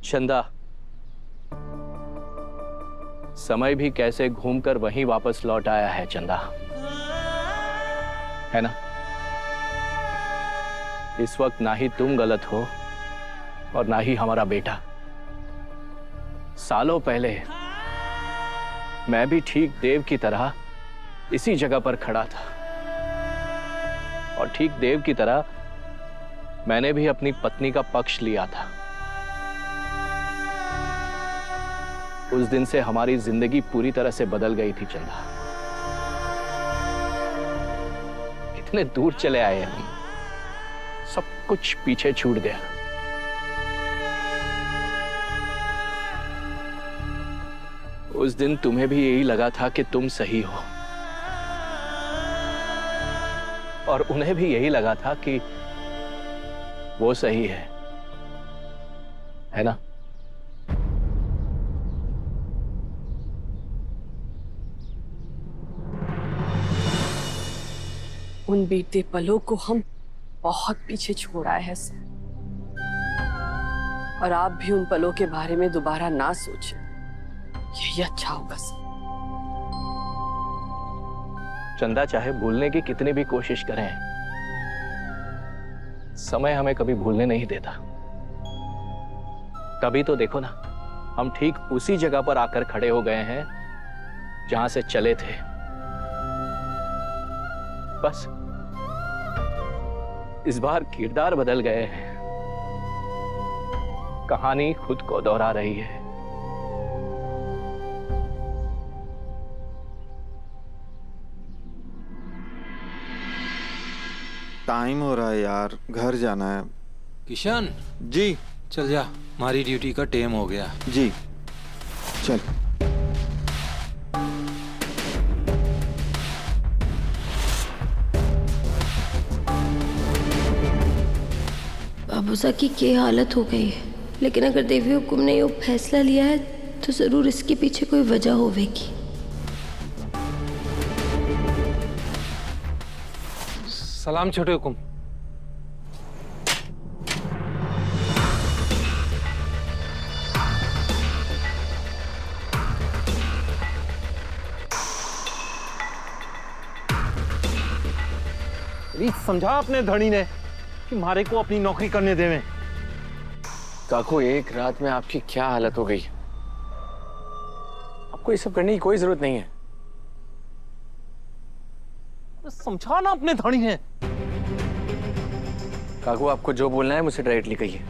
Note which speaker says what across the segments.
Speaker 1: चंदा, समय भी कैसे घूमकर वहीं वापस लौट आया है चंदा, है ना? इस वक्त ना ही तुम गलत हो और ना ही हमारा बेटा। सालों पहले मैं भी ठीक देव की तरह इसी जगह पर खड़ा था और ठीक देव की तरह मैंने भी अपनी पत्नी का पक्ष लिया था। उस दिन से हमारी जिंदगी पूरी तरह से बदल गई थी चंदा। कितने दूर चले आए हम, सब कुछ पीछे छूट गया। उस दिन तुम्हें भी यही लगा था कि तुम सही हो और उन्हें भी यही लगा था कि वो सही है ना?
Speaker 2: उन बीते पलों को हम बहुत पीछे छोड़ आए हैं सर, और आप भी उन पलों के बारे में दोबारा ना सोचें, यही अच्छा होगा सर।
Speaker 1: चंदा, चाहे भूलने की कितनी भी कोशिश करें, समय हमें कभी भूलने नहीं देता। तभी तो देखो ना, हम ठीक उसी जगह पर आकर खड़े हो गए हैं जहां से चले थे। बस इस बार किरदार बदल गए हैं, कहानी खुद को दोहरा रही है।
Speaker 3: टाइम हो रहा है यार, घर जाना है।
Speaker 4: किशन
Speaker 3: जी।
Speaker 4: चल जा, हमारी ड्यूटी का टाइम हो गया।
Speaker 3: जी चल।
Speaker 5: बाबूसा की क्या हालत हो गई है, लेकिन अगर देवी हुकुम ने ये फैसला लिया है तो जरूर इसके पीछे कोई वजह होगी।
Speaker 4: सलाम छोटे हुकुम। समझा अपने धनी ने कि मारे को अपनी नौकरी करने देवे।
Speaker 6: काकू, एक रात में आपकी क्या हालत हो गई। आपको ये सब करने की कोई जरूरत नहीं है।
Speaker 4: समझा ना अपने धनी ने।
Speaker 6: काकू, आपको जो बोलना है मुझसे डायरेक्टली कहिए।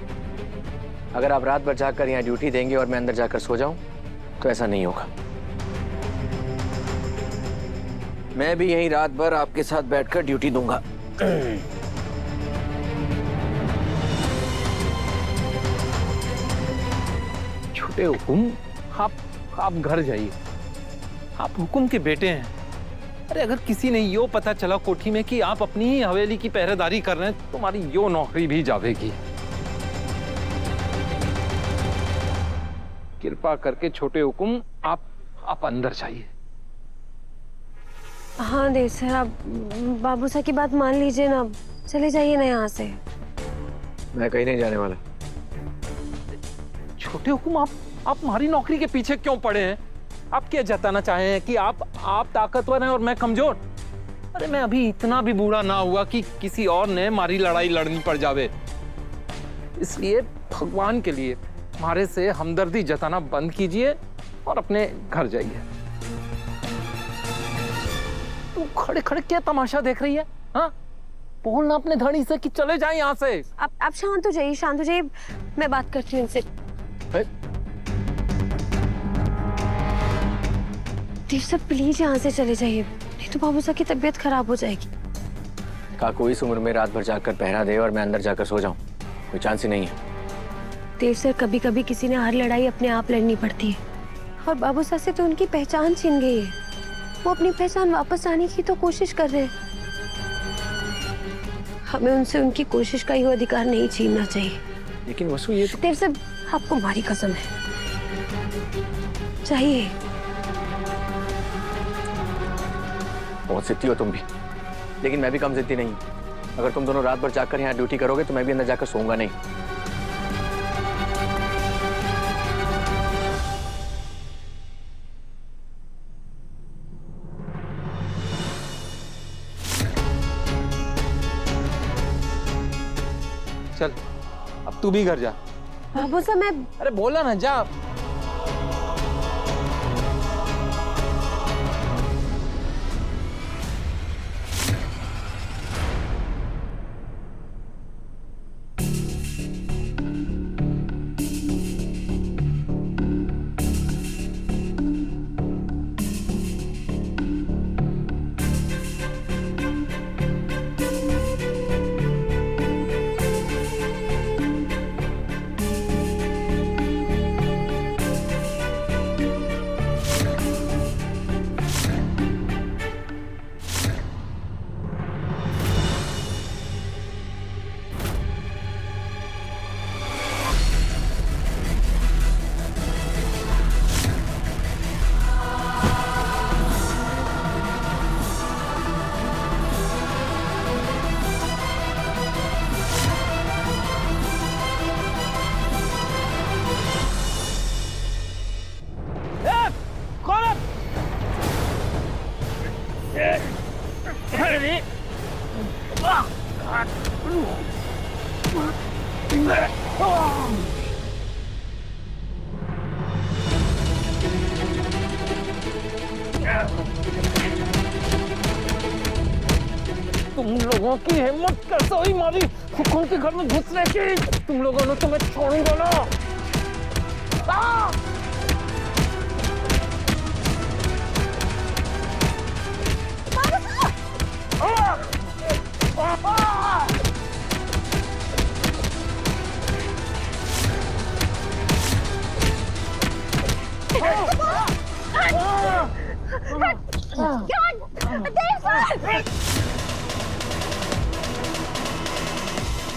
Speaker 6: अगर आप रात भर जाकर यहाँ ड्यूटी देंगे और मैं अंदर जाकर सो जाऊं तो ऐसा नहीं होगा। मैं भी यहीं रात भर आपके साथ बैठकर ड्यूटी दूंगा।
Speaker 4: छोटे हुकुम, आप घर जाइए। आप हुकुम के बेटे हैं। अरे अगर किसी ने यो पता चला कोठी में कि आप अपनी ही हवेली की पहरेदारी कर रहे हैं, तो तुम्हारी यो नौकरी भी जावेगी। कृपा करके छोटे हुकुम, आप अंदर जाइए।
Speaker 5: हाँ देव सर, आप बाबूसा की बात मान लीजिए ना, चले जाइए ना यहाँ से।
Speaker 6: मैं कहीं नहीं जाने वाला।
Speaker 4: छोटे हुकुम, आप हमारी नौकरी के पीछे क्यों पड़े हैं? आप क्या जताना चाहे हैं कि आप ताकतवर हैं और मैं कमजोर? अरे मैं अभी इतना भी बूढ़ा ना हुआ कि किसी और ने हमारी लड़ाई लड़नी पड़ जावे। इसलिए भगवान के लिए हमारे से हमदर्दी जताना बंद कीजिए और अपने घर जाइए। तू खड़े खड़े क्या तमाशा देख रही है? हाँ, बोलना अपने धनी से कि चले जाए यहाँ से।
Speaker 5: आप शांत हो जाइए, शांत हो जाइए, मैं बात करती हूँ इनसे। देव सर प्लीज यहाँ से चले जाइए, नहीं तो बाबूसा की तबीयत खराब हो जाएगी।
Speaker 6: काकू, इस उम्र में रात भर जाकर पहरा दे और मैं अंदर जाकर सो जाऊं, कोई चांस ही नहीं है।
Speaker 5: देव सर, कभी कभी किसी ने हर लड़ाई अपने आप लड़नी पड़ती है, और बाबूसा से तो उनकी पहचान छीन गई है। वो अपनी पहचान वापस आने की तो कोशिश कर रहे हैं। हमें उनसे उनकी कोशिश का ये अधिकार नहीं छीनना चाहिए।
Speaker 6: लेकिन वसु, ये तो...
Speaker 5: देव सर, आपको हमारी कसम है, चाहिए।
Speaker 6: बहुत जिद्दी हो तुम भी, लेकिन मैं भी कम जिद्दी नहीं। अगर तुम दोनों रात भर जाकर यहाँ ड्यूटी करोगे तो मैं भी अंदर जाकर सोऊंगा नहीं।
Speaker 4: तू भी घर जा।
Speaker 5: बाबू साहब मैं
Speaker 4: अरे बोला ना, जा। तुम लोगों की हिम्मत कैसे हुई मारी हुकुम के घर में घुसने की? तुम लोगों ने तुम्हें छोड़ूंगा ना।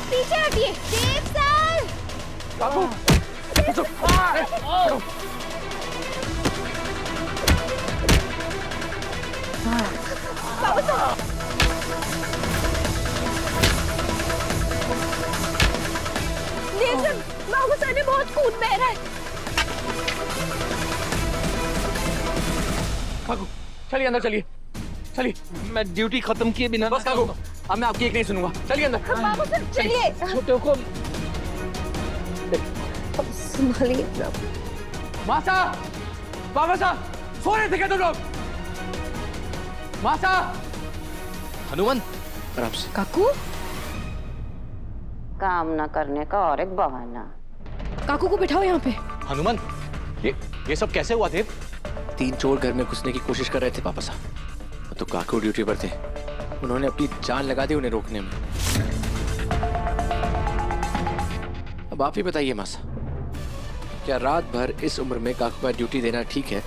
Speaker 5: पीछे हटिए देव सर। देव सर, बाबू सर ने बहुत खून बह रहा है।
Speaker 6: काकू चलिए अंदर, चलिए चलिए।
Speaker 4: मैं ड्यूटी खत्म किए बिना
Speaker 6: बस काकू, अब मैं आपकी एक नहीं सुनूंगा। चलिए अंदर।
Speaker 5: बाबू सर चलिए।
Speaker 4: छोटे को
Speaker 5: संभालिए अपना।
Speaker 6: मासा, बाबा साहब सो रहे थे क्या तुम लोग? मासा, हनुमान, आराम से।
Speaker 2: काकू,
Speaker 7: काम न करने का और एक बहाना।
Speaker 2: काकू को बिठाओ यहाँ पे।
Speaker 6: हनुमान, ये सब कैसे हुआ देव? 3 चोर घर में घुसने की कोशिश कर रहे थे पापा साहब, तो काकू ड्यूटी पर थे। उन्होंने अपनी जान लगा दी उन्हें रोकने में। अब आप ही बताइए मासा, क्या रात भर इस उम्र में काकू का ड्यूटी देना ठीक है?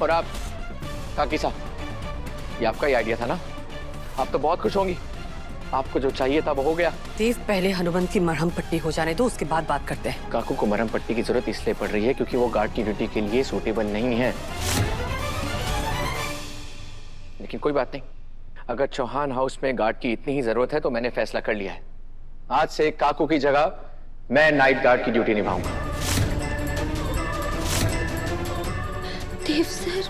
Speaker 6: और आप काकी साहब, ये आपका ही आइडिया था ना? आप तो बहुत खुश होंगी, आपको जो चाहिए था वो हो गया।
Speaker 2: देव, पहले हनुमंत की मरहम पट्टी हो जाने दो, उसके बाद बात करते हैं।
Speaker 6: काकू को मरहम पट्टी की जरूरत इसलिए पड़ रही है क्योंकि वो गार्ड की ड्यूटी के लिए सूटेबल नहीं है। लेकिन कोई बात नहीं, अगर चौहान हाउस में गार्ड की इतनी ही जरूरत है तो मैंने फैसला कर लिया है। आज से काकू की जगह मैं नाइट गार्ड की ड्यूटी निभाऊंगा।
Speaker 5: देव सर,